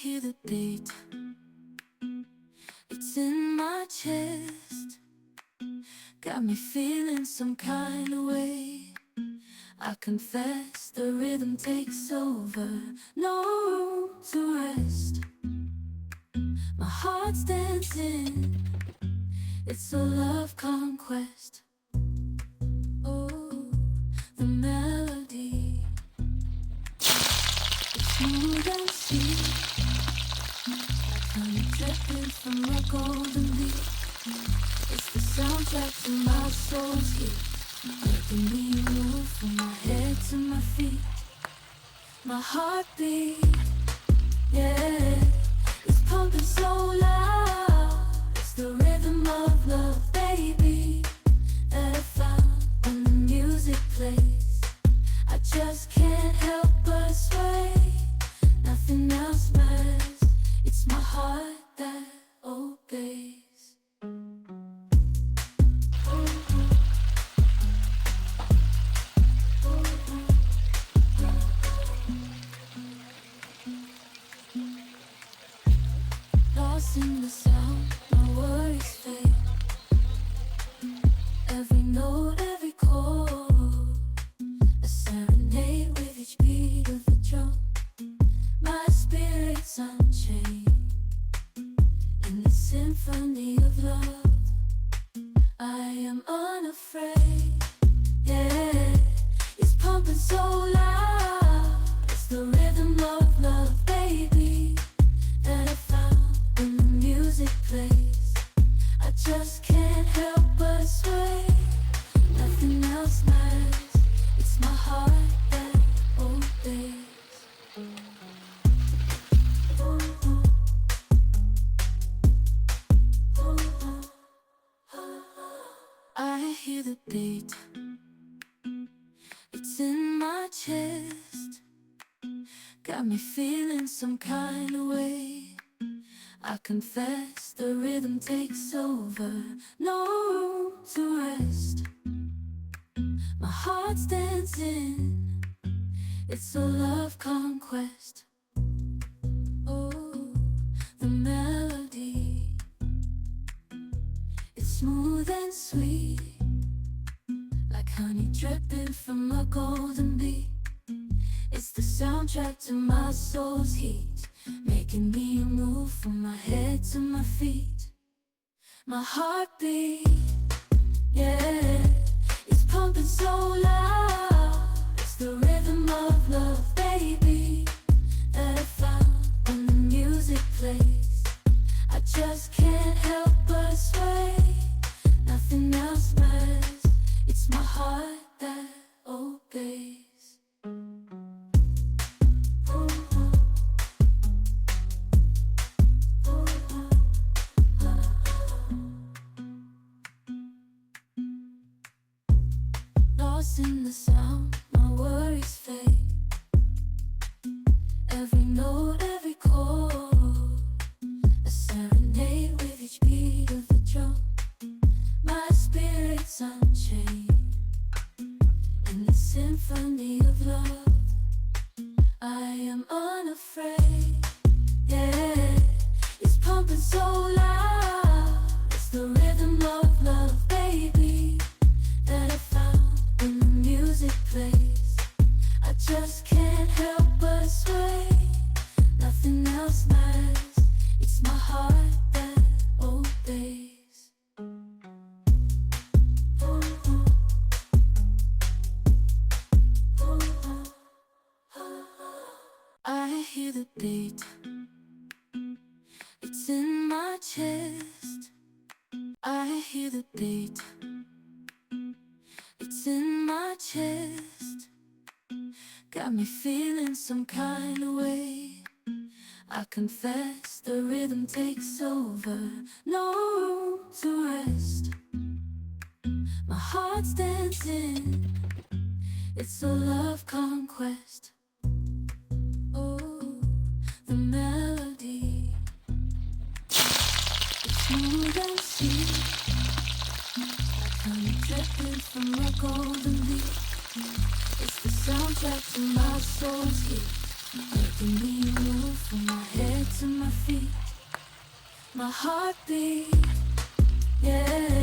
hear the beat, it's in my chest. Got me feeling some kind of way. I confess the rhythm takes over, no room to rest. My heart's dancing, it's a love conquest. Oh, the melody, it's smooth and sweet, like honey dripping from a golden beat. It's the soundtrack to my soul's heat, making me move from my head to my feet. My heartbeat, yeah, it's pumping so loud. It's the rhythm of love, baby, that I found when the music plays. I just can't help but sway. Nothing else matters. It's my heart that obeys. Lost in the sound, my worries fade. Every note, every chord, a serenade with each beat of the drum. My spirit's unchained in the symphony of love. I am unafraid, yeah, it's pumping so loud. It's the rhythm of love, baby, that I found when the music plays. I just can't help but sway. Nothing else matters. It's my heart that obeys. I hear the beat, it's in my chest. Got me feeling some kind of way. I confess the rhythm takes over, no room to rest. My heart's dancing, it's a love conquest. Oh, the melody, it's smooth and sweet, like honey dripping from a golden beat. It's the soundtrack to my soul's heat, making me move from my head to my feet. My heartbeat, yeah, it's pumping so loud. It's the rhythm of love, baby, that I found when the music plays. I just can't help but sway. Nothing else matters. It's my heart that obeys. Lost in the sound, my worries fade. Every note, every chord, a serenade with each beat of the drum. My spirit's unchained in the symphony of love. I am unafraid, yeah, it's pumping so loud. It's the rhythm of love, baby, that I found when the music plays. I just can't help but sway. Nothing else matters. It's my heart that obeys. I hear the beat, it's in my chest. I hear the beat, it's in my chest. Got me feeling some kind of way. I confess the rhythm takes over, no room to rest. My heart's dancing, it's a love conquest. Oh, the melody, it's smooth and sweet, like honey dripping from a golden beat. It's the soundtrack to my soul's heat, making me move from my head my heartbeat, yeah.